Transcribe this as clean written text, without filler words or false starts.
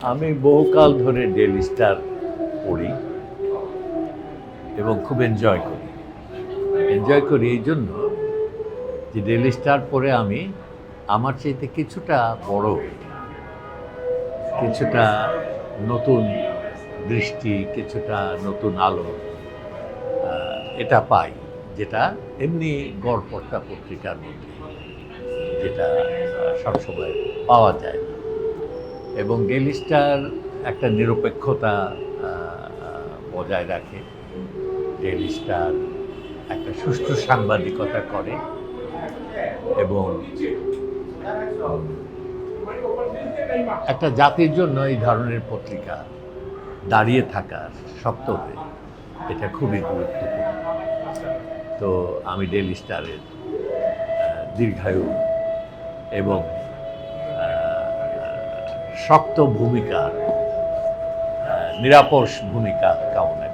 আমি বহুকাল ধরে ডেইলি স্টার পড়ি এবং খুব এনজয় করি এই জন্য যে ডেইলি স্টার পড়ে আমি আমার চাইতে কিছুটা বড়, কিছুটা নতুন দৃষ্টি, কিছুটা নতুন আলো এটা পাই, যেটা এমনি গড়পড়তা পত্রিকার মধ্যে যেটা সবসময় পাওয়া যায় না। এবং ডেইলি স্টার একটা নিরপেক্ষতা বজায় রাখে। ডেইলি স্টার একটা সুষ্ঠু সাংবাদিকতা করে এবং একটা জাতির জন্য এই ধরনের পত্রিকা দাঁড়িয়ে থাকার সত্ত্বে এটা খুবই গুরুত্বপূর্ণ। তো আমি ডেইলি স্টারের দীর্ঘায়ু এবং শক্ত ভূমিকা, নিরাপস ভূমিকা কামনা